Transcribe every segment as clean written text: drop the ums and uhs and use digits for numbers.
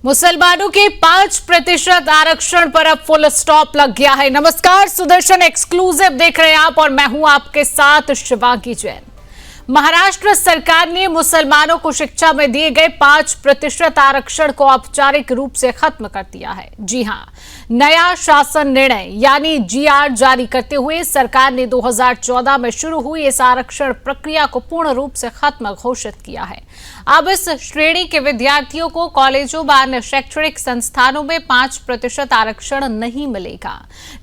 मुसलमानों के 5% आरक्षण पर अब फुल स्टॉप लग गया है। नमस्कार, सुदर्शन एक्सक्लूसिव देख रहे हैं आप और मैं हूं आपके साथ शिवांगी जैन। महाराष्ट्र सरकार ने मुसलमानों को शिक्षा में दिए गए 5% आरक्षण को औपचारिक रूप से खत्म कर दिया है। जी हां, नया शासन निर्णय यानी जीआर जारी करते हुए सरकार ने 2014 में शुरू हुई इस आरक्षण प्रक्रिया को पूर्ण रूप से खत्म घोषित किया है। अब इस श्रेणी के विद्यार्थियों को कॉलेजों व अन्य शैक्षणिक संस्थानों में 5% आरक्षण नहीं मिलेगा।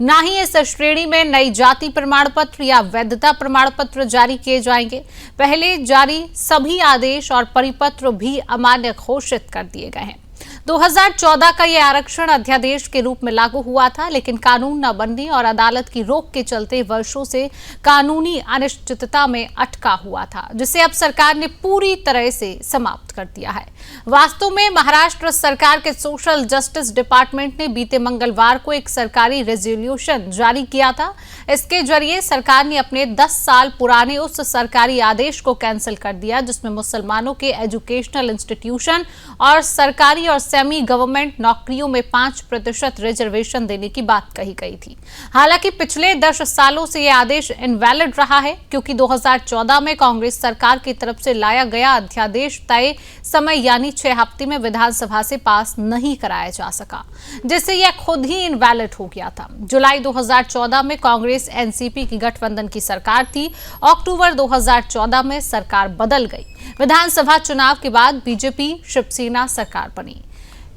न ही इस श्रेणी में नई जाति प्रमाण पत्र या वैधता प्रमाण पत्र जारी किए जाएंगे। पहले जारी सभी आदेश और परिपत्र भी अमान्य घोषित कर दिए गए हैं। 2014 का यह आरक्षण अध्यादेश के रूप में लागू हुआ था, लेकिन कानून न बनने और अदालत की रोक के चलते वर्षों से कानूनी अनिश्चितता में अटका हुआ था, जिसे अब सरकार ने पूरी तरह से समाप्त कर दिया है। वास्तव में महाराष्ट्र सरकार के सोशल जस्टिस डिपार्टमेंट ने बीते मंगलवार को एक सरकारी रेजोल्यूशन जारी किया था। इसके जरिए सरकार ने अपने 10 साल पुराने उस सरकारी आदेश को कैंसिल कर दिया जिसमें मुसलमानों के एजुकेशनल इंस्टीट्यूशन और सरकारी और सेमी गवर्नमेंट नौकरियों में 5% रिजर्वेशन देने की बात कही गई थी। हालांकि पिछले 10 सालों से यह आदेश इनवैलिड रहा है, क्योंकि 2014 में कांग्रेस सरकार की तरफ से लाया गया अध्यादेश तय समय यानी 6 हफ्ते में विधानसभा से पास नहीं कराया जा सका, जिससे यह खुद ही इनवैलिड हो गया था। जुलाई 2014 में कांग्रेस एनसीपी की गठबंधन की सरकार थी। अक्टूबर 2014 में सरकार बदल गई। विधानसभा चुनाव के बाद बीजेपी शिवसेना सरकार बनी।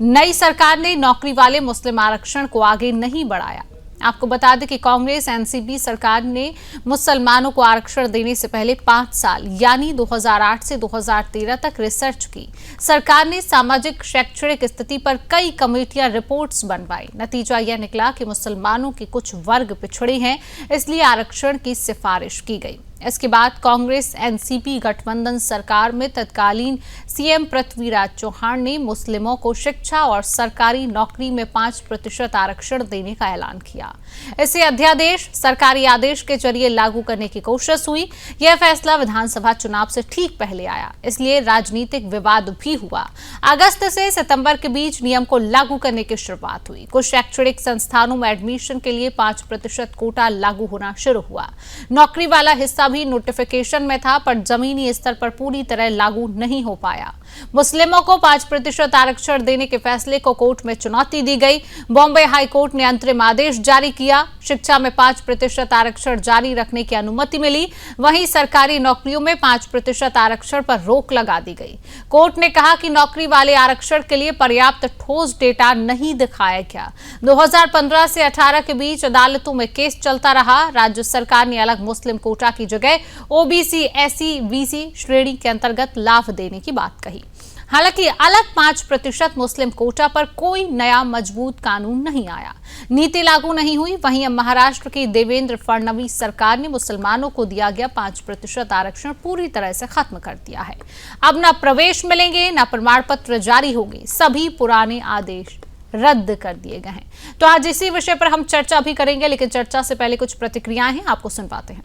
नई सरकार ने नौकरी वाले मुस्लिम आरक्षण को आगे नहीं बढ़ाया। आपको बता दें कि कांग्रेस एनसीपी सरकार ने मुसलमानों को आरक्षण देने से पहले 5 साल यानी 2008 से 2013 तक रिसर्च की। सरकार ने सामाजिक शैक्षणिक स्थिति पर कई कमेटियां रिपोर्ट्स बनवाई। नतीजा यह निकला कि मुसलमानों के कुछ वर्ग पिछड़े हैं, इसलिए आरक्षण की सिफारिश की गई। इसके बाद कांग्रेस एनसीपी गठबंधन सरकार में तत्कालीन सीएम पृथ्वीराज चौहान ने मुस्लिमों को शिक्षा और सरकारी नौकरी में 5% आरक्षण देने का ऐलान किया। इसे अध्यादेश सरकारी आदेश के जरिए लागू करने की कोशिश हुई। यह फैसला विधानसभा चुनाव से ठीक पहले आया, इसलिए राजनीतिक विवाद भी हुआ। अगस्त से सितंबर के बीच नियम को लागू करने की शुरुआत हुई। कुछ शैक्षणिक संस्थानों में एडमिशन के लिए 5% कोटा लागू होना शुरू हुआ। नौकरी वाला हिस्सा भी नोटिफिकेशन में था, पर जमीनी स्तर पर पूरी तरह लागू नहीं हो पाया। मुस्लिमों को 5% आरक्षण देने के फैसले को कोर्ट में चुनौती दी गई। बॉम्बे हाई कोर्ट ने अंतरिम आदेश जारी किया। शिक्षा में 5% आरक्षण जारी रखने की अनुमति मिली। वहीं सरकारी नौकरियों में 5% आरक्षण पर रोक लगा दी गई। कोर्ट ने कहा कि नौकरी वाले आरक्षण के लिए पर्याप्त ठोस डेटा नहीं दिखाया गया। 2015 से 18 के बीच अदालतों में केस चलता रहा। राज्य सरकार ने अलग मुस्लिम कोटा की जगह ओबीसी, एससी, बीसी श्रेणी के अंतर्गत लाभ देने की बात कही। हालांकि अलग 5% मुस्लिम कोटा पर कोई नया मजबूत कानून नहीं आया, नीति लागू नहीं हुई। वहीं अब महाराष्ट्र की देवेंद्र फडणवीस सरकार ने मुसलमानों को दिया गया 5% आरक्षण पूरी तरह से खत्म कर दिया है। अब न प्रवेश मिलेंगे, न प्रमाण पत्र जारी होंगे। सभी पुराने आदेश रद्द कर दिए गए हैं। तो आज इसी विषय पर हम चर्चा भी करेंगे, लेकिन चर्चा से पहले कुछ प्रतिक्रियाएं हैं, आपको सुनवाते हैं।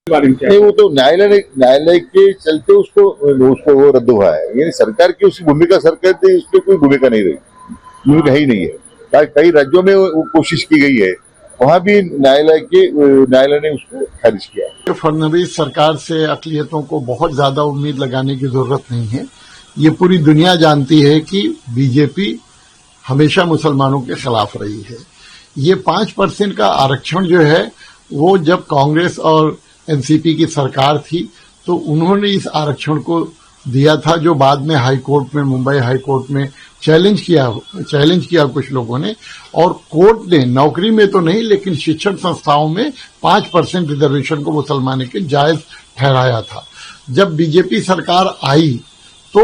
नहीं, वो तो न्यायालय के चलते उसको वो रद्द हुआ है। यानी सरकार की उसकी भूमिका सरकार की उसमें कोई भूमिका नहीं रही, भूमिका ही नहीं है। कई राज्यों में वो कोशिश की गई है, वहां भी न्यायालय ने उसको खारिज किया। फडणवीस सरकार से अक़लियतों को बहुत ज्यादा उम्मीद लगाने की जरूरत नहीं है। ये पूरी दुनिया जानती है कि बीजेपी हमेशा मुसलमानों के खिलाफ रही है। ये 5% का आरक्षण जो है वो जब कांग्रेस और एनसीपी की सरकार थी तो उन्होंने इस आरक्षण को दिया था, जो बाद में हाई कोर्ट में, मुंबई हाई कोर्ट में चैलेंज किया कुछ लोगों ने। और कोर्ट ने नौकरी में तो नहीं लेकिन शिक्षण संस्थाओं में 5% रिजर्वेशन को मुसलमानों के जायज ठहराया था। जब बीजेपी सरकार आई तो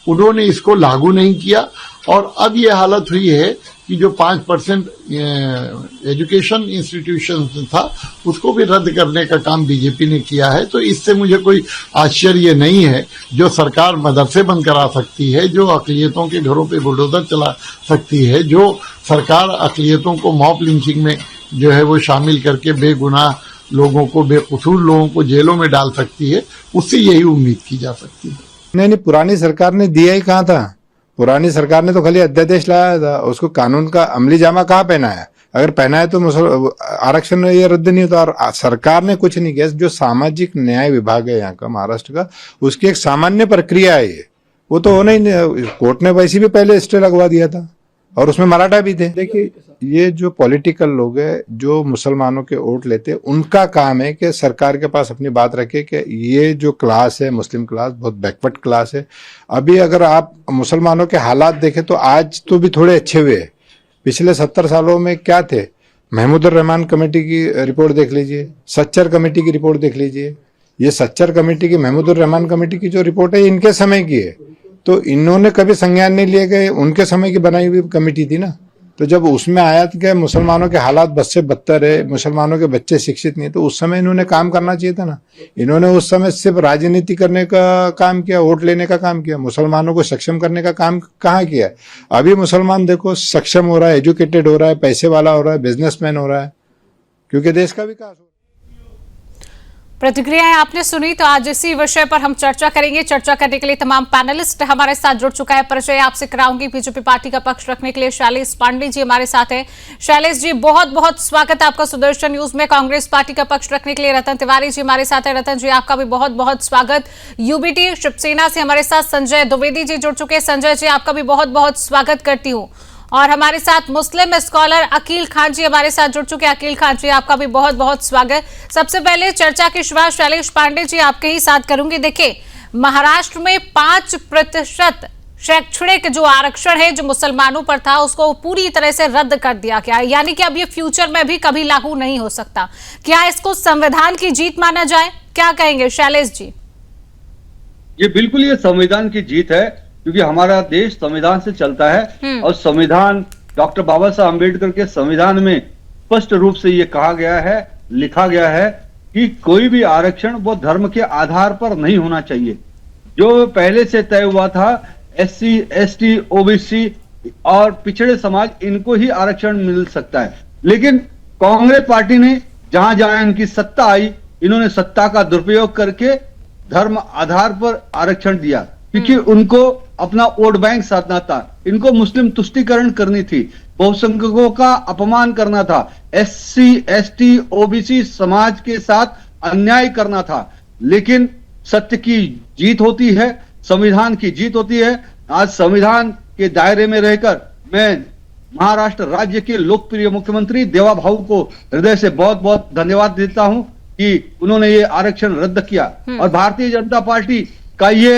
उन्होंने इसको लागू नहीं किया और अब ये हालत हुई है कि जो 5% एजुकेशन इंस्टीट्यूशन था उसको भी रद्द करने का काम बीजेपी ने किया है। तो इससे मुझे कोई आश्चर्य नहीं है। जो सरकार मदरसे बंद करा सकती है, जो अक़लियतों के घरों पे बुलडोजर चला सकती है, जो सरकार अक़लियतों को मॉब लिंचिंग में जो है वो शामिल करके बेगुनाह लोगों को, बेकसूर लोगों को जेलों में डाल सकती है, उससे यही उम्मीद की जा सकती है। नहीं, पुरानी सरकार ने दिया ही कहाँ था। पुरानी सरकार ने तो खाली अध्यादेश लाया था, उसको कानून का अमली जामा कहाँ पहनाया? अगर पहना है तो आरक्षण ये रद्द नहीं होता। और सरकार ने कुछ नहीं किया। जो सामाजिक न्याय विभाग है यहाँ का, महाराष्ट्र का, उसकी एक सामान्य प्रक्रिया है ये, वो तो होना ही नहीं। कोर्ट ने वैसे भी पहले स्टे लगवा दिया था और उसमें मराठा भी थे। देखिए, ये जो पॉलिटिकल लोग हैं जो मुसलमानों के वोट लेते हैं, उनका काम है कि सरकार के पास अपनी बात रखे कि ये जो क्लास है, मुस्लिम क्लास, बहुत बैकवर्ड क्लास है। अभी अगर आप मुसलमानों के हालात देखें तो आज तो भी थोड़े अच्छे हुए। पिछले 70 सालों में क्या थे? महमूदुर रहमान कमेटी की रिपोर्ट देख लीजिए, सच्चर कमेटी की रिपोर्ट देख लीजिए। ये सच्चर कमेटी की, महमूदुर रहमान कमेटी की जो रिपोर्ट है, इनके समय की है, तो इन्होंने कभी संज्ञान नहीं लिए गए। उनके समय की बनाई हुई कमेटी थी ना। तो जब उसमें आया कि मुसलमानों के हालात बद से बदतर है, मुसलमानों के बच्चे शिक्षित नहीं, तो उस समय इन्होंने काम करना चाहिए था ना। इन्होंने उस समय सिर्फ राजनीति करने का काम किया, वोट लेने का काम किया, मुसलमानों को सक्षम करने का काम कहाँ किया? अभी मुसलमान देखो सक्षम हो रहा है, एजुकेटेड हो रहा है, पैसे वाला हो रहा है, बिजनेसमैन हो रहा है, क्योंकि देश का विकास हो रहा है। प्रतिक्रियाएं आपने सुनी, तो आज इसी विषय पर हम चर्चा करेंगे। चर्चा करने के लिए तमाम पैनलिस्ट हमारे साथ जुड़ चुका है। परिचय आपसे कराऊंगी। बीजेपी पार्टी का पक्ष रखने के लिए शैलेश पांडे जी हमारे साथ हैं। शैलेश जी, बहुत बहुत स्वागत है आपका सुदर्शन न्यूज में। कांग्रेस पार्टी का पक्ष रखने के लिए रतन तिवारी जी हमारे साथ है। रतन जी, आपका भी बहुत बहुत स्वागत। यूबीटी शिवसेना से हमारे साथ संजय द्विवेदी जी जुड़ चुके हैं। संजय जी, आपका भी बहुत बहुत स्वागत करती हूँ। और हमारे साथ मुस्लिम स्कॉलर अकील खान जी हमारे साथ जुड़ चुके हैं। अकील खान जी, आपका भी बहुत बहुत स्वागत। सबसे पहले चर्चा की शुरुआत शैलेश पांडे जी आपके ही साथ करूंगी। देखिए, महाराष्ट्र में 5% शैक्षणिक जो आरक्षण है जो मुसलमानों पर था, उसको पूरी तरह से रद्द कर दिया गया है। यानी कि अब ये फ्यूचर में भी कभी लागू नहीं हो सकता। क्या इसको संविधान की जीत माना जाए? क्या कहेंगे शैलेश जी? ये बिल्कुल ये संविधान की जीत है, क्योंकि हमारा देश संविधान से चलता है। और संविधान, डॉक्टर बाबा साहब अम्बेडकर के संविधान में स्पष्ट रूप से ये कहा गया है, लिखा गया है कि कोई भी आरक्षण वो धर्म के आधार पर नहीं होना चाहिए। जो पहले से तय हुआ था, SC, ST, OBC और पिछड़े समाज, इनको ही आरक्षण मिल सकता है। लेकिन कांग्रेस पार्टी ने जहां जहां इनकी सत्ता आई, इन्होंने सत्ता का दुरुपयोग करके धर्म आधार पर आरक्षण दिया, क्योंकि उनको अपना वोट बैंक साधना था। इनको मुस्लिम तुष्टीकरण करनी थी, बहुसंख्यकों का अपमान करना था, SC, ST, OBC समाज के साथ अन्याय करना था। लेकिन सत्य की जीत होती है, संविधान की जीत होती है। आज संविधान के दायरे में रहकर मैं महाराष्ट्र राज्य के लोकप्रिय मुख्यमंत्री देवा भाऊ को हृदय से बहुत बहुत धन्यवाद देता हूं कि उन्होंने ये आरक्षण रद्द किया। और भारतीय जनता पार्टी का ये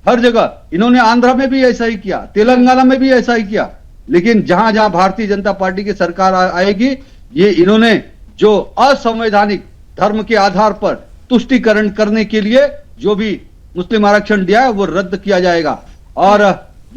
हर जगह, इन्होंने आंध्र में भी ऐसा ही किया, तेलंगाना में भी ऐसा ही किया। लेकिन जहां जहां भारतीय जनता पार्टी की सरकार आएगी, ये इन्होंने जो असंवैधानिक धर्म के आधार पर तुष्टीकरण करने के लिए जो भी मुस्लिम आरक्षण दिया है वो रद्द किया जाएगा। और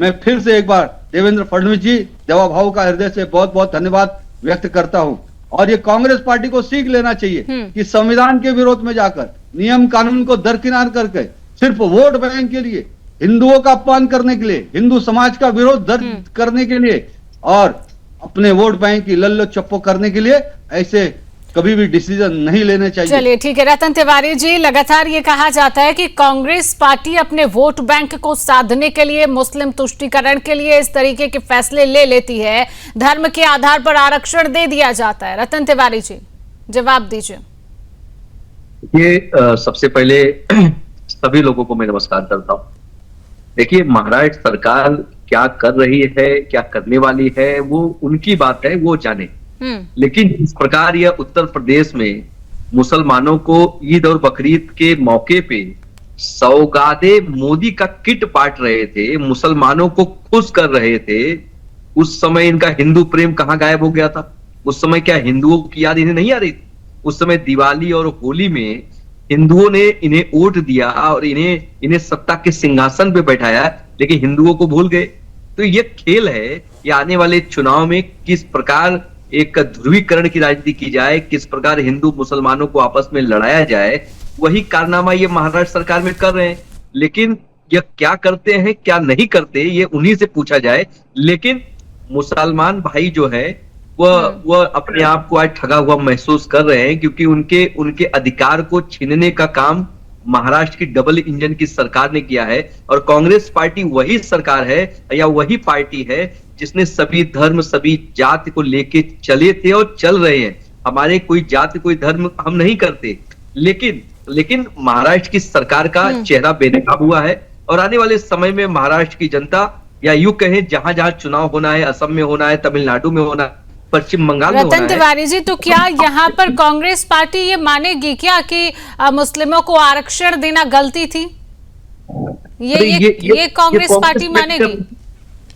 मैं फिर से एक बार देवेंद्र फडणवीस जी, देवा भाऊ का हृदय से बहुत बहुत धन्यवाद व्यक्त करता हूं। और ये कांग्रेस पार्टी को सीख लेना चाहिए कि संविधान के विरोध में जाकर, नियम कानून को दरकिनार करके, सिर्फ वोट बैंक के लिए, हिंदुओं का अपमान करने के लिए, हिंदू समाज का विरोध दर्ज करने के लिए और अपने वोट बैंक की लल्लो चप्पो करने के लिए ऐसे कभी भी डिसीजन नहीं लेने चाहिए। चलिए ठीक है रतन तिवारी जी, लगातार ये कहा जाता है कि कांग्रेस पार्टी अपने वोट बैंक को साधने के लिए, मुस्लिम तुष्टीकरण के लिए इस तरीके के फैसले ले लेती है, धर्म के आधार पर आरक्षण दे दिया जाता है। रतन तिवारी जी, जवाब दीजिए। ये सबसे पहले सभी लोगों को मैं नमस्कार करता हूँ। देखिए, महाराष्ट्र सरकार क्या कर रही है, क्या करने वाली है, वो उनकी बात है, वो जाने। लेकिन जिस प्रकार यह उत्तर प्रदेश में मुसलमानों को ईद और बकरीद के मौके पे सौगाते मोदी का किट बांट रहे थे, मुसलमानों को खुश कर रहे थे, उस समय इनका हिंदू प्रेम कहाँ गायब हो गया था? उस समय क्या हिंदुओं की याद इन्हें नहीं आ रही थी? उस समय दिवाली और होली में हिंदुओं ने इन्हें वोट दिया और इन्हें सत्ता के सिंहासन पे बैठाया, लेकिन हिंदुओं को भूल गए। तो ये खेल है कि आने वाले चुनाव में किस प्रकार एक ध्रुवीकरण की राजनीति की जाए, किस प्रकार हिंदू मुसलमानों को आपस में लड़ाया जाए, वही कारनामा ये महाराष्ट्र सरकार में कर रहे हैं। लेकिन ये क्या करते हैं, क्या नहीं करते, ये उन्हीं से पूछा जाए। लेकिन मुसलमान भाई जो है वह अपने आप को आज ठगा हुआ महसूस कर रहे हैं, क्योंकि उनके अधिकार को छीनने का काम महाराष्ट्र की डबल इंजन की सरकार ने किया है। और कांग्रेस पार्टी वही सरकार है या वही पार्टी है जिसने सभी धर्म सभी जाति को लेके चले थे और चल रहे हैं। हमारे कोई जाति कोई धर्म हम नहीं करते, लेकिन महाराष्ट्र की सरकार का चेहरा बेनकाब हुआ है। और आने वाले समय में महाराष्ट्र की जनता, या यूं कहें जहां जहां चुनाव होना है, असम में होना है, तमिलनाडु में होना है, पश्चिम बंगाल में होना है। रतन तिवारी जी, तो क्या यहाँ पर कांग्रेस पार्टी ये मानेगी क्या कि मुस्लिमों को आरक्षण देना गलती थी? ये कांग्रेस पार्टी मानेगी?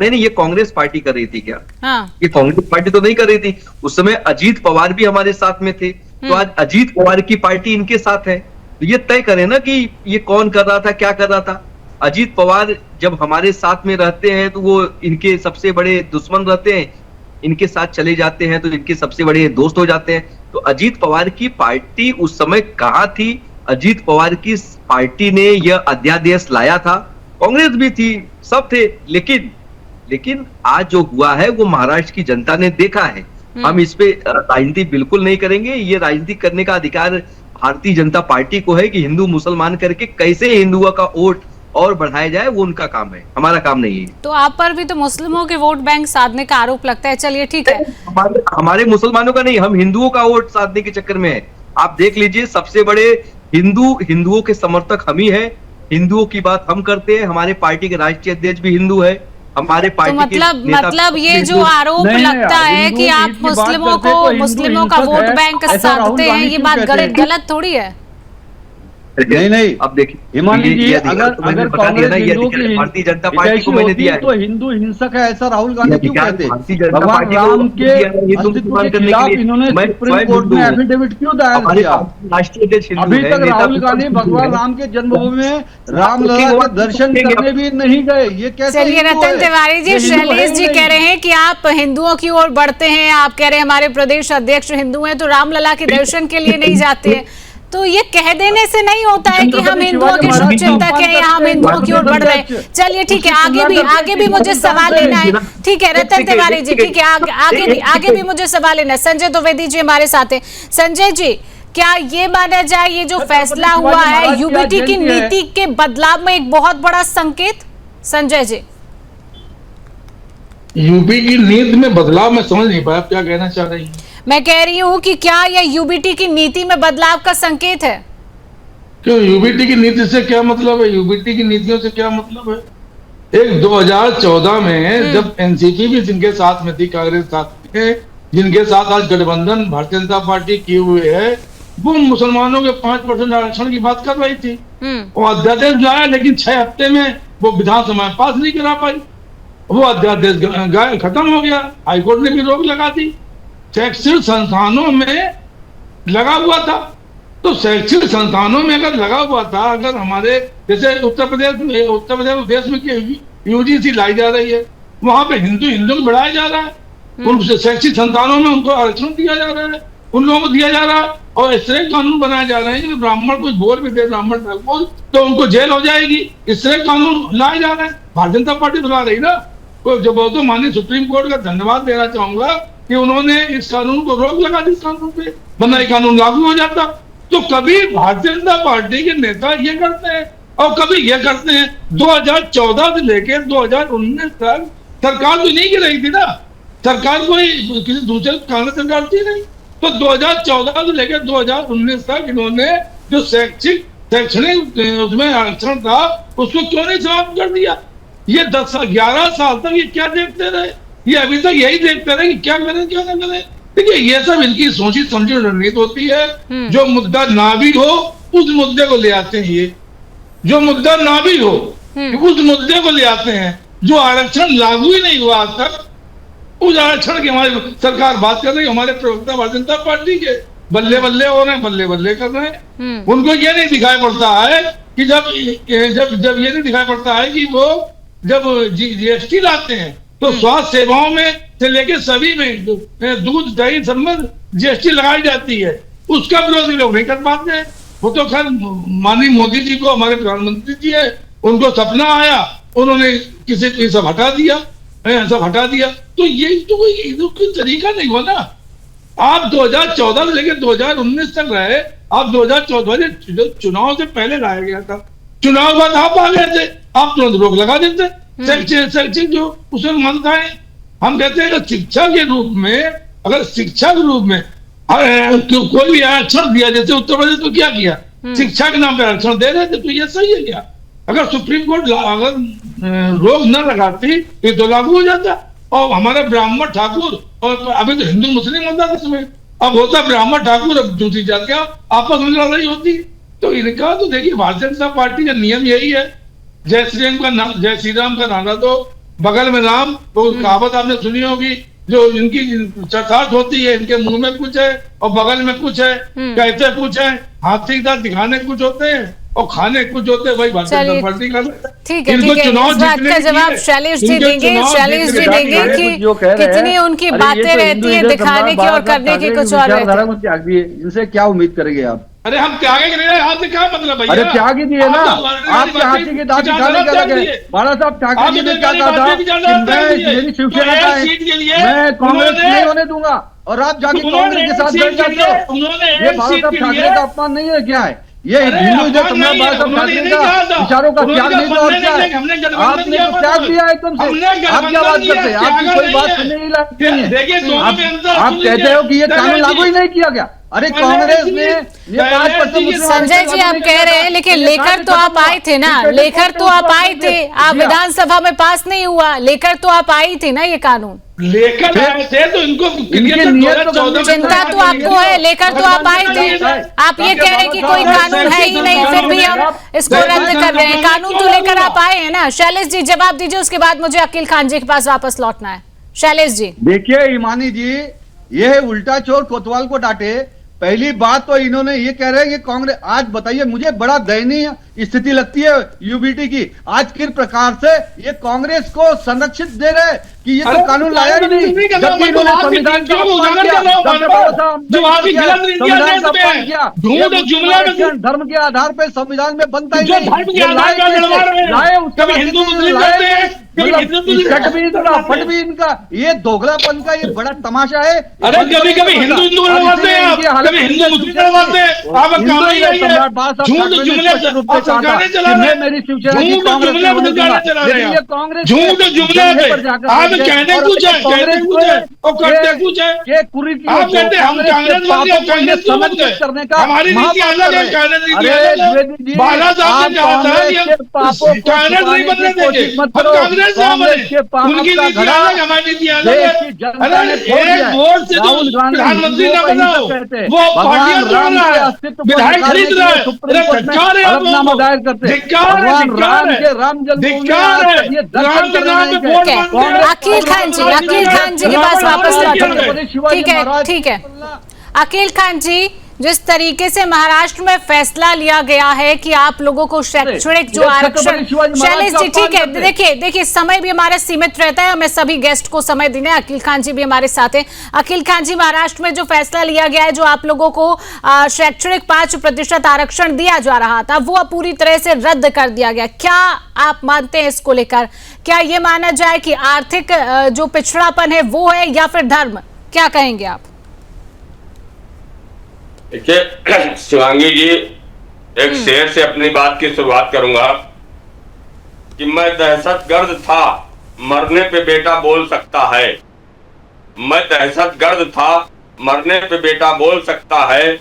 नहीं, ये कांग्रेस पार्टी कर रही थी क्या? हाँ। ये कांग्रेस पार्टी तो नहीं कर रही थी। उस समय अजीत पवार भी हमारे साथ में थे, तो आज अजीत पवार की पार्टी इनके साथ है। तो ये तय करें ना कि ये कौन कर रहा था, क्या कर रहा था। अजीत पवार जब हमारे साथ में रहते हैं तो वो इनके सबसे बड़े दुश्मन रहते हैं, इनके साथ चले जाते हैं तो इनके सबसे बड़े दोस्त हो जाते हैं। तो अजीत पवार की पार्टी उस समय कहाँ थी? अजीत पवार की पार्टी ने यह अध्यादेश लाया था, कांग्रेस भी थी, सब थे। लेकिन आज जो हुआ है वो महाराष्ट्र की जनता ने देखा है। हम इस पे राजनीति बिल्कुल नहीं करेंगे। ये राजनीति करने का अधिकार भारतीय जनता पार्टी को है कि हिंदू मुसलमान करके कैसे हिंदुओं का वोट और बढ़ाया जाए, वो उनका काम है, हमारा काम नहीं है। तो आप पर भी तो मुस्लिमों के वोट बैंक साधने का आरोप लगता है। चलिए ठीक है, हमारे मुसलमानों का नहीं, हम हिंदुओं का वोट साधने के चक्कर में है। आप देख लीजिए, सबसे बड़े हिंदुओं के समर्थक हम ही है। हिंदुओं की बात हम करते हैं। हमारे पार्टी के राष्ट्रीय अध्यक्ष भी हिंदू है। हमारे पार्टी तो मतलब ये जो आरोप लगता है कि आप मुस्लिमों का वोट बैंक साधते हैं, ये बात गलत थोड़ी है। नहीं, अब देखिए हिमानी जी, अगर कांग्रेस हिंदुओं की भारतीय जनता पार्टी को मैंने दिया है, तो हिंदू हिंसक है ऐसा राहुल गांधी क्यों कहते? भगवान राम के अस्तित्व के खिलाफ इन्होंने सुप्रीम कोर्ट में एफिडेविट क्यों दायर किया? अभी तक राहुल गांधी भगवान राम के जन्मभूमि में रामलला के दर्शन करने भी नहीं गए। ये कैसे? चलिए रतन तिवारी जी, शैलेश जी कह रहे हैं कि आप हिंदुओं की ओर बढ़ते हैं, आप कह रहे हैं हमारे प्रदेश अध्यक्ष हिंदू हैं तो रामलला के दर्शन के लिए नहीं जाते हैं। तो ये कह देने से नहीं होता है कि हम हिंदुओं के शुभ चिंतक हैं या हम हिंदुओं की ओर बढ़ रहे हैं। चलिए ठीक है, आगे भी मुझे सवाल लेना है। ठीक है रतन तिवारी जी, ठीक है, आगे भी मुझे सवाल लेना है। संजय द्विवेदी जी हमारे साथ हैं। संजय जी, क्या ये माना जाए ये जो फैसला हुआ है यूबीटी की नीति के बदलाव में एक बहुत बड़ा संकेत? संजय जी, यूपी की नीति में बदलाव में समझ नहीं पाया, क्या कहना चाह रही हैं? मैं कह रही हूँ कि क्या यह यूबीटी की नीति में बदलाव का संकेत है? क्यों, यूबीटी की नीति से क्या मतलब है? यूबीटी की नीतियों से क्या मतलब है? एक 2014 में जब एनसीपी भी जिनके साथ में थी, कांग्रेस साथ में, जिनके साथ आज गठबंधन भारतीय जनता पार्टी किए हुए है, वो मुसलमानों के 5% आरक्षण की बात कर रही थी। वो अध्यादेश लाया, लेकिन 6 हफ्ते में वो विधानसभा में पास नहीं करा पाई। वो अध्यादेश खत्म हो गया, हाईकोर्ट ने भी रोक लगा दी। शैक्षणिक संस्थानों में लगा हुआ था, तो शैक्षणिक संस्थानों में अगर लगा हुआ था, अगर हमारे जैसे उत्तर प्रदेश देश में यूजीसी लाई जा रही है, वहां पे हिंदू को बढ़ाया जा रहा है, उन शैक्षिक संस्थानों में उनको आरक्षण दिया जा रहा है, उन लोगों को दिया जा रहा है, और इस तरह कानून बनाए जा रहे हैं कि ब्राह्मण कुछ बोल भी दे, ब्राह्मण बोल तो उनको जेल हो जाएगी। इस तरह कानून लाए जा रहे हैं, भारतीय जनता पार्टी बुला रही ना। तो जब तो माननीय सुप्रीम कोर्ट का धन्यवाद देना चाहूंगा कि उन्होंने इस कानून को रोक लगा दी, इस कानून पे, वरना ये कानून लागू हो जाता। तो कभी भारतीय जनता पार्टी के नेता ये करते हैं और कभी ये करते हैं। 2014 से लेकर 2019 तक सरकार तो नहीं गिराई थी ना, सरकार कोई किसी दूसरे कांग्रेस सरकार थी नहीं। तो 2014 से लेकर 2019 तक इन्होंने जो शैक्षणिक उसमें आरक्षण था उसको क्यों नहीं समाप्त कर दिया? ये 10-11 साल तक ये क्या देखते रहे? ये अभी तक यही देखते रहे कि क्या करें क्या ना करें। देखिए, ये सब इनकी सोची समझी रणनीति होती है। जो मुद्दा ना भी हो उस मुद्दे को ले आते हैं। ये जो मुद्दा ना भी हो उस मुद्दे को ले आते हैं। जो आरक्षण लागू ही नहीं हुआ आज तक, उस आरक्षण की हमारी सरकार बात कर रही है। हमारे प्रवक्ता भारतीय जनता पार्टी के बल्ले बल्ले हो रहे हैं, बल्ले बल्ले कर रहे हैं। उनको ये नहीं दिखाई पड़ता है कि जब ये नहीं दिखाई पड़ता है कि वो जब जीएसटी लाते हैं तो स्वास्थ्य सेवाओं में से लेकर सभी में दूध दही सब में जीएसटी लगाई जाती है, उसका विरोध लोग नहीं कर पाते हैं। वो तो खैर माननीय मोदी जी को, हमारे प्रधानमंत्री जी है, उनको सपना आया, उन्होंने किसी सब हटा दिया, सब हटा दिया। तो ये तो कोई तरीका नहीं हुआ ना। आप 2014 से लेकर 2019 तक रहे, आप 2014 जो चुनाव से पहले लाया गया था, चुनाव बाद आप आ गए थे, आप तुरंत रोक लगा देते शैक्षिक जो उसमें मान्यता है। हम कहते हैं कि शिक्षा के रूप में, अगर शिक्षा के रूप में कोई भी आरक्षण दिया, जैसे उत्तर प्रदेश तो क्या किया, शिक्षा के नाम पर आरक्षण दे रहे थे, तो ये सही है क्या? अगर सुप्रीम कोर्ट अगर रोक न लगाती ये तो लागू हो जाता। और हमारे ब्राह्मण ठाकुर, और अभी तो हिंदू मुस्लिम होता था इसमें, अब होता ब्राह्मण ठाकुर, अब दूसरी जात क्या आपस में लड़ाई होती। तो इनका तो देखिए भारतीय जनता पार्टी का नियम यही है, जय श्री राम का नारा तो बगल में राम, वो कहावत आपने सुनी होगी, जो इनकी चर्चार्थ होती है, इनके मुंह में कुछ है और बगल में कुछ है, कहते कुछ है, हाथी के दांत दिखाने कुछ होते हैं और खाने कुछ होते हैं। भाई भारतीय जनता पार्टी का ठीक है, इस बात का जवाब शैलेश जी देंगे कि कितनी उनकी बातें रहती है दिखाने की और करने की कुछ और रहती है। इनसे क्या उम्मीद करेंगे आप? अरे हम त्यागे कि नहीं, आपसे क्या मतलब भैया? अरे त्याग ही दिए ना, आपके हाथी के दांत दिखाने का लगे। बाला साहब ठाकरे जी ने क्या कहा था कि मैं मेरी शिवसेना का है, मैं कांग्रेस नहीं होने दूंगा, और आप जाके कांग्रेस के साथ बैठ जाते हो। ये बाला साहब ठाकरे का अपमान नहीं है क्या है? ये हिंदू इधर तुम्हारा बाला साहब ठाकरे का विचारों का त्याग नहीं, तो और क्या है? आपने तो त्याग दिया एकदम से। आप क्या बात करते हैं? आपकी कोई बात सुनने नहीं लगती है। आप कहते हो कि ये कानून लागू ही नहीं किया गया। अरे कांग्रेस ने ये 5% संजय जी आप कह रहे हैं, लेकिन लेकर तो आप आए थे ना, लेकर तो आप आए थे, आप विधानसभा में पास नहीं हुआ, लेकर तो आप आई थी ना ये कानून, लेकर आए थे तो इनको चिंता तो आपको है, लेकर तो आप आए थे। आप ये कह रहे हैं कि कोई कानून है ही नहीं, फिर भी हम इसको रद्द कर रहे हैं। कानून तो लेकर आप आए हैं ना। शैलेश जी जवाब दीजिए, उसके बाद मुझे अकील खान जी के पास वापस लौटना है। शैलेश जी देखिए, ईमानी जी ये उल्टा चोर कोतवाल को डांटे। पहली बात तो इन्होंने ये कह रहे हैं कि कांग्रेस, आज बताइए, मुझे बड़ा दयनीय स्थिति लगती है यूबीटी की। आज किस प्रकार से ये कांग्रेस को संरक्षित दे रहे हैं कि ये तो कानून लाया ही नहीं, जबकि इन्होंने संविधान का अपमान किया, धर्म के आधार पर संविधान में बनता ही फट भी इनका ये दोगलापन का ये बड़ा तमाशा है। अरे कभी कभी हिंदू लड़वाते हैं, कभी हिंदू मुस्लिम लड़वाते हैं, आप काम ही नहीं है। झूठ जुमले सरकारें चला रहे हैं, मेरी शिवसेना झूठ जुमले चला रहे हैं, कांग्रेस झूठ जुमले आप कहने कुछ है, कहते कुछ है और करते कुछ है। आप कहते हम कांग्रेस वाले कांग्रेस को मत करने का, हमारी नीति अलग है, कांग्रेस नीति अलग है। बाला साहब ने कहा था कि हम कांग्रेस नहीं बनने देंगे, हम कांग्रेस से हमारे, उनकी नीति अलग, हमारी नीति अलग है। अरे एक वोट से तो प्रधानमंत्री न बनाओ, वो पार्टियां तोड़ रहा है, विधायक खरीद रहा है। धिक्कार है, धिक्कार है, धिक्कार है, धिक्कार है। राम के नाम पे वोट मांगते हैं। अकील खान जी के पास वापस लौटेंगे। ठीक है अकील खान जी, जिस तरीके से महाराष्ट्र में फैसला लिया गया है कि आप लोगों को शैक्षणिक जो आरक्षण, शैलेश जी ठीक है, देखिए समय भी हमारा सीमित रहता है, हमें सभी गेस्ट को समय देना है। अकील खान जी भी हमारे साथ हैं। अकील खान जी, महाराष्ट्र में जो फैसला लिया गया है, जो आप लोगों को शैक्षणिक 5% आरक्षण दिया जा रहा था, वो पूरी तरह से रद्द कर दिया गया। क्या आप मानते हैं इसको लेकर? क्या ये माना जाए कि आर्थिक जो पिछड़ापन है वो है या फिर धर्म? क्या कहेंगे आप? देखिए शिवांगी जी, एक शेर से अपनी बात की शुरुआत करूंगा कि मैं दहशतगर्द था, मरने पे बेटा बोल सकता है। मैं दहशतगर्द था, मरने पे बेटा बोल सकता है।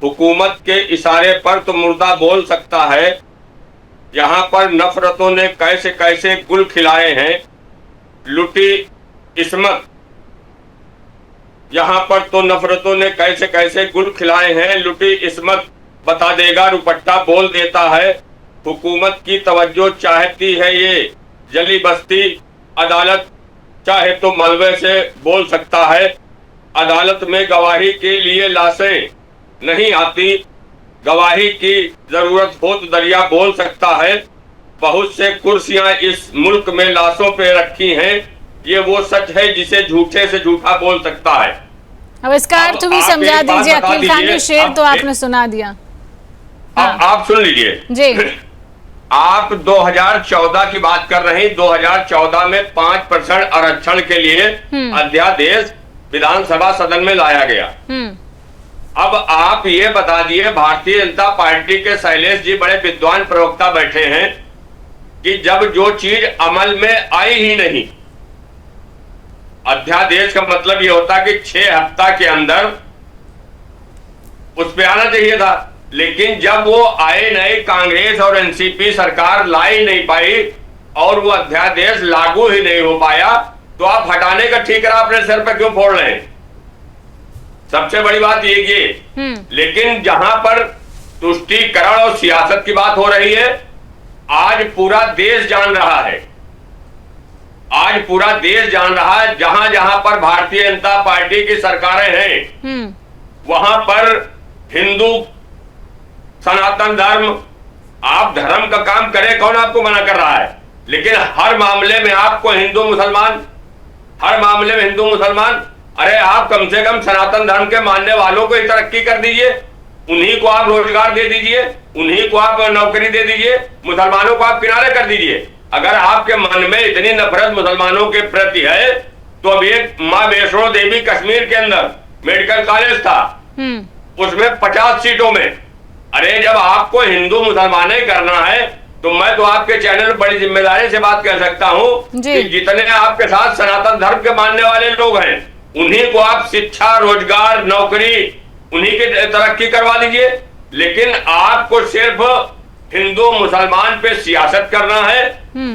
हुकूमत के इशारे पर तो मुर्दा बोल सकता है। यहाँ पर नफरतों ने कैसे कैसे गुल खिलाए हैं, लुटी इस्मत। यहाँ पर तो नफरतों ने कैसे कैसे गुल खिलाए हैं, लुटी इस्मत। बता देगा रुपट्टा बोल देता है। हुकूमत की तवज्जो चाहती है ये जली बस्ती। अदालत चाहे तो मलबे से बोल सकता है। अदालत में गवाही के लिए लाशें नहीं आती, गवाही की जरूरत हो तो दरिया बोल सकता है। बहुत से कुर्सियां इस मुल्क में लाशों पे रखी हैं, ये वो सच है जिसे झूठे से झूठा बोल सकता है। अब इसका अर्थ भी समझा दीजिए। अकील खान जी, शेर तो आपने सुना दिया। अब आप सुन लीजिए जी। आप 2014 की बात कर रहे हैं। 2014 में 5% आरक्षण के लिए अध्यादेश विधानसभा सदन में लाया गया। अब आप ये बता दिए, भारतीय जनता पार्टी के शैलेश जी बड़े विद्वान प्रवक्ता बैठे हैं कि जब जो चीज अमल में आई ही नहीं, अध्यादेश का मतलब ये होता कि 6 हफ्ता के अंदर उस पे आना चाहिए था, लेकिन जब वो आए नहीं, कांग्रेस और एनसीपी सरकार ला ही नहीं पाई और वो अध्यादेश लागू ही नहीं हो पाया, तो आप हटाने का ठीकरा अपने सिर पे क्यों फोड़ रहे हैं? सबसे बड़ी बात ये लेकिन जहां पर तुष्टीकरण और सियासत की बात हो रही है, आज पूरा देश जान रहा है, आज पूरा देश जान रहा है, जहां जहां पर भारतीय जनता पार्टी की सरकारें हैं वहां पर हिंदू सनातन धर्म, आप धर्म का काम करें, कौन आपको मना कर रहा है? लेकिन हर मामले में आपको हिंदू मुसलमान, हर मामले में हिंदू मुसलमान, अरे आप कम से कम सनातन धर्म के मानने वालों को ही तरक्की कर दीजिए, उन्हीं को आप रोजगार दे दीजिए, उन्हीं को आप नौकरी दे दीजिए, मुसलमानों को आप किनारे कर दीजिए। अगर आपके मन में इतनी नफरत मुसलमानों के प्रति है तो अभी एक माँ वैष्णो देवी कश्मीर के अंदर मेडिकल कॉलेज था, उसमें 50 सीटों में, अरे जब आपको हिंदू मुसलमान ही करना है तो मैं तो आपके चैनल पर बड़ी जिम्मेदारी से बात कर सकता हूँ कि जितने आपके साथ सनातन धर्म के मानने वाले लोग हैं उन्हीं को आप शिक्षा, रोजगार, नौकरी, उन्हीं की तरक्की करवा दीजिए। लेकिन आपको सिर्फ हिंदू मुसलमान पे सियासत करना है,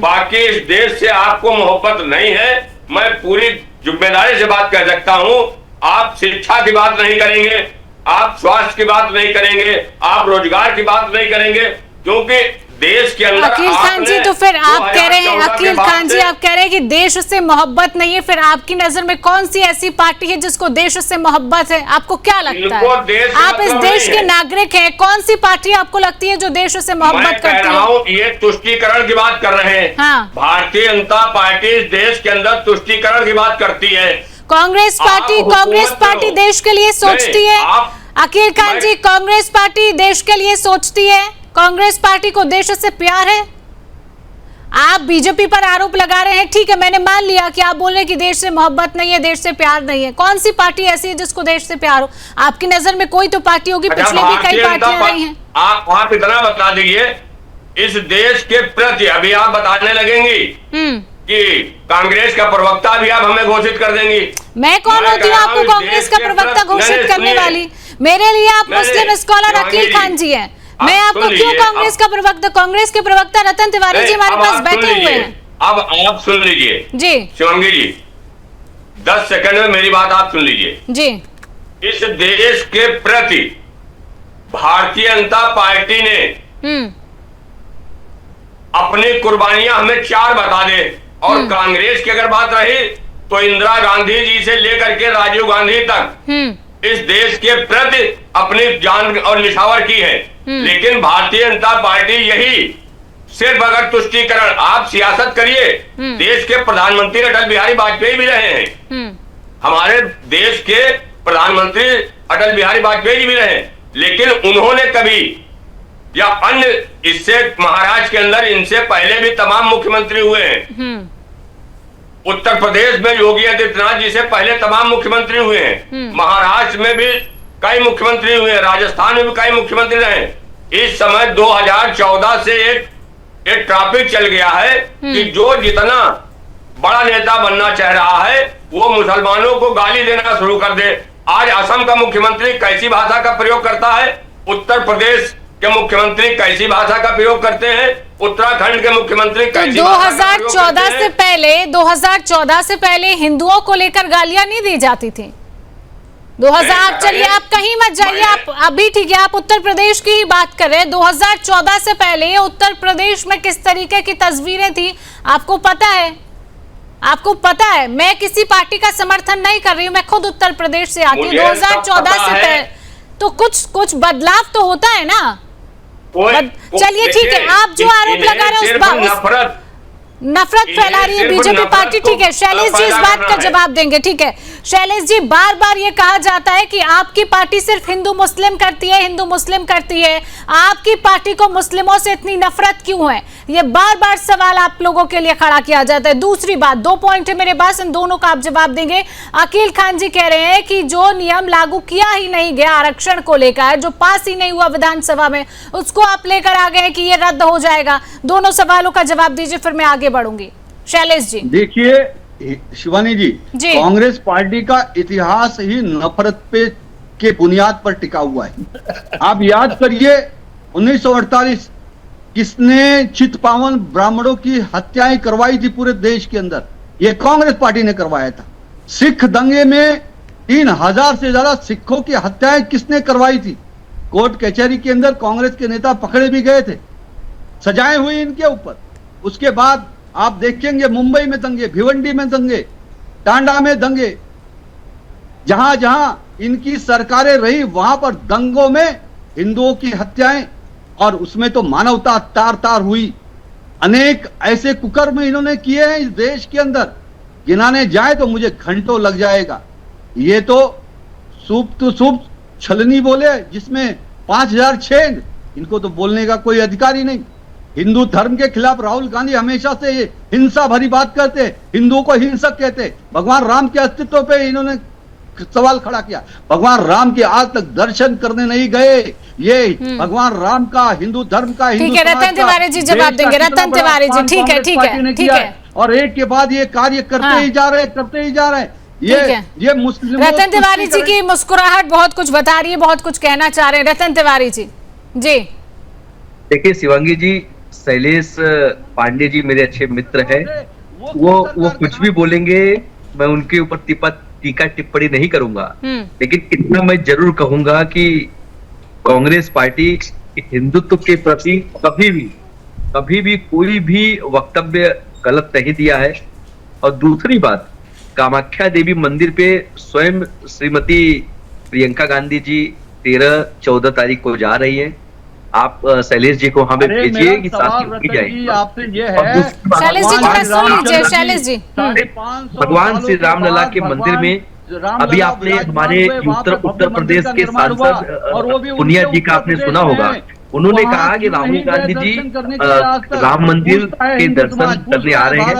बाकी इस देश से आपको मोहब्बत नहीं है। मैं पूरी जिम्मेदारी से बात कर सकता हूँ, आप शिक्षा की बात नहीं करेंगे, आप स्वास्थ्य की बात नहीं करेंगे, आप रोजगार की बात नहीं करेंगे, क्योंकि देश के अंदर अकील खान जी, तो फिर आप कह रहे हैं, अकील खान जी आप कह रहे हैं कि देश से मोहब्बत नहीं है, फिर आपकी नजर में कौन सी ऐसी पार्टी है जिसको देश से मोहब्बत है? आपको क्या लगता है? आप इस देश के नागरिक हैं, कौन सी पार्टी आपको लगती है जो देश से मोहब्बत करती है? ये तुष्टीकरण की बात कर रहे हैं। हाँ। भारतीय जनता पार्टी इस देश के अंदर तुष्टीकरण की बात करती है। कांग्रेस पार्टी देश के लिए सोचती है? अकील खान जी, कांग्रेस पार्टी देश के लिए सोचती है? कांग्रेस पार्टी को देश से प्यार है? आप बीजेपी पर आरोप लगा रहे हैं, ठीक है, मैंने मान लिया कि आप बोल रहे हैं कि देश से मोहब्बत नहीं है, देश से प्यार नहीं है। कौन सी पार्टी ऐसी है जिसको देश से प्यार हो? आपकी नजर में कोई तो पार्टी होगी, पिछले भी कई पार्टियां रही हैं। आप इतना बता दीजिए, इस देश के प्रति अभी आप बताने लगेंगी कि कांग्रेस का प्रवक्ता भी आप हमें घोषित कर देंगी। मैं कौन होती हूँ आपको कांग्रेस का प्रवक्ता घोषित करने वाली? मेरे लिए आप मुस्लिम स्कॉलर अकील खान जी हैं। मैं आपको क्यों कांग्रेस का प्रवक्ता? कांग्रेस के प्रवक्ता रतन तिवारी जी हमारे पास बैठे हुए हैं। अब आप सुन लीजिए जी शिवांगी जी, 10 सेकंड में मेरी बात आप सुन लीजिए जी। इस देश के प्रति भारतीय जनता पार्टी ने अपनी कुर्बानियां हमें 4 बता दे, और कांग्रेस की अगर बात रही तो इंदिरा गांधी जी से लेकर के राजीव गांधी तक इस देश के प्रति अपनी जान और निछावर की है। लेकिन भारतीय जनता पार्टी यही सिर्फ अगर तुष्टीकरण, आप सियासत करिए, देश के प्रधानमंत्री अटल बिहारी वाजपेयी भी रहे हैं, हमारे देश के प्रधानमंत्री अटल बिहारी वाजपेयी जी भी रहे, लेकिन उन्होंने कभी या अन्य इससे महाराष्ट्र के अंदर इनसे पहले भी तमाम मुख्यमंत्री हुए हैं, उत्तर प्रदेश में योगी आदित्यनाथ जी से पहले तमाम मुख्यमंत्री हुए हैं, महाराष्ट्र में भी कई मुख्यमंत्री हुए हैं, राजस्थान में भी कई मुख्यमंत्री रहे। इस समय 2014 से एक टॉपिक चल गया है कि जो जितना बड़ा नेता बनना चाह रहा है वो मुसलमानों को गाली देना शुरू कर दे। आज असम का मुख्यमंत्री कैसी भाषा का प्रयोग करता है, उत्तर प्रदेश के मुख्यमंत्री कैसी भाषा का प्रयोग करते हैं, उत्तराखंड के मुख्यमंत्री कैसी भाषा का प्रयोग करते हैं? 2014 से पहले हिंदुओं को लेकर गालियां नहीं दी जाती थी। 2000, चलिए आप कहीं मत जाइए, आप अभी ठीक है, आप उत्तर प्रदेश की ही बात कर रहे हैं। 2014 से पहले उत्तर प्रदेश में किस तरीके की तस्वीरें थी आपको पता है? आपको पता है, मैं किसी पार्टी का समर्थन नहीं कर रही हूँ, मैं खुद उत्तर प्रदेश से आती हूँ। 2014 से पहले तो कुछ बदलाव तो होता है ना। चलिए ठीक है, आप जो आरोप लगा रहे हैं उस नफरत फैला रही है बीजेपी पार्टी, ठीक है। शैलेश जी इस बात का जवाब देंगे, ठीक है। शैलेश जी, बार बार ये कहा जाता है कि आपकी पार्टी सिर्फ हिंदू मुस्लिम करती है, हिंदू मुस्लिम करती है। आपकी पार्टी को मुस्लिमों से इतनी नफरत क्यों है? ये बार बार सवाल आप लोगों के लिए खड़ा किया जाता है। दूसरी बात, 2 पॉइंट है मेरे पास, इन दोनों का आप जवाब देंगे। अकील खान जी कह रहे हैं कि जो नियम लागू किया ही नहीं गया आरक्षण को लेकर, जो पास ही नहीं हुआ विधानसभा में, उसको आप लेकर आ गए कि ये रद्द हो जाएगा। दोनों सवालों का जवाब दीजिए, फिर मैं आगे बढ़ूंगी। शैलेश जी। देखिए शिवानी जी, कांग्रेस पार्टी का इतिहास ही नफरत पे के बुनियाद पर टिका हुआ है। आप याद करिए 1948 किसने चितपावन ब्राह्मणों की हत्याएं करवाई थी पूरे देश के अंदर? ये कांग्रेस पार्टी ने करवाया था। सिख दंगे में 3000 से ज्यादा सिखों की हत्याएं किसने करवाई थी? कोर्ट कचहरी के अंदर कांग्रेस के नेता पकड़े भी गए थे, सजाएं हुई इनके ऊपर। उसके बाद आप देखेंगे मुंबई में दंगे, भिवंडी में दंगे, टांडा में दंगे, जहां जहां इनकी सरकारें रही वहां पर दंगों में हिंदुओं की हत्याएं, और उसमें तो मानवता तार तार हुई। अनेक ऐसे कुकर्म इन्होंने किए हैं इस देश के अंदर, गिनाने जाए तो मुझे घंटों लग जाएगा। ये तो सूप छलनी बोले जिसमें 5000 छेद, इनको तो बोलने का कोई अधिकार ही नहीं। हिंदू धर्म के खिलाफ राहुल गांधी हमेशा से ये हिंसा भरी बात करते, हिंदुओं को हिंसक कहते। भगवान राम के अस्तित्व पे इन्होंने सवाल खड़ा किया। भगवान राम के आज तक दर्शन करने नहीं गए। ये भगवान राम का, हिंदू धर्म का, ठीक है रतन तिवारी जी जवाब देंगे। रतन तिवारी जी, ठीक है। और एक के बाद ये कार्य करते ही जा रहे हैं। ये मुस्लिम रतन तिवारी जी की मुस्कुराहट बहुत कुछ बता रही है, बहुत कुछ कहना चाह रहे हैं रतन तिवारी जी। जी देखिए शिवांगी जी, शैलेश पांडे जी मेरे अच्छे मित्र हैं। वो कुछ भी बोलेंगे, मैं उनके ऊपर टीका टिप्पणी नहीं करूंगा, लेकिन इतना मैं जरूर कहूंगा कि कांग्रेस पार्टी हिंदुत्व के प्रति कभी भी कोई भी वक्तव्य गलत नहीं दिया है। और दूसरी बात, कामाख्या देवी मंदिर पे स्वयं श्रीमती प्रियंका गांधी जी 13-14 तारीख को जा रही है। आप शैलेश जी को हमें भेजिए कि साथ में जाएंगे। आपसे ये है शैलेश जी थोड़ा सुन लीजिए। शैलेश जी, भगवान श्री राम लला के मंदिर में अभी आपने हमारे उत्तर प्रदेश के सांसद पुनिया जी का आपने सुना होगा, उन्होंने कहा कि राहुल गांधी जी राम मंदिर के दर्शन करने आ रहे हैं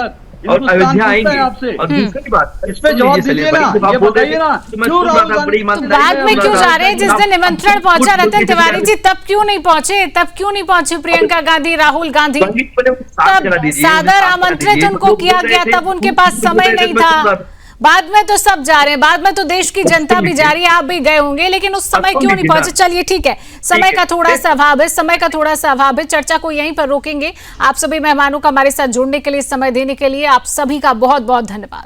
और अयोध्या आएंगे। और दूसरी बात, इस पे जवाब दीजिए ना, ये बताइए ना, बाद में क्यों जा रहे हैं? जिस दिन निमंत्रण पहुंचा रतन तिवारी जी, तब क्यों नहीं पहुंचे प्रियंका गांधी, राहुल गांधी? तब सादर आमंत्रित उनको किया गया, तब उनके पास समय नहीं था। बाद में तो सब जा रहे हैं, बाद में तो देश की जनता भी जा रही है, आप भी गए होंगे, लेकिन उस समय क्यों नहीं पहुंचे? चलिए ठीक है, समय का थोड़ा सा अभाव है, चर्चा को यहीं पर रोकेंगे। आप सभी मेहमानों का हमारे साथ जुड़ने के लिए, समय देने के लिए आप सभी का बहुत बहुत धन्यवाद।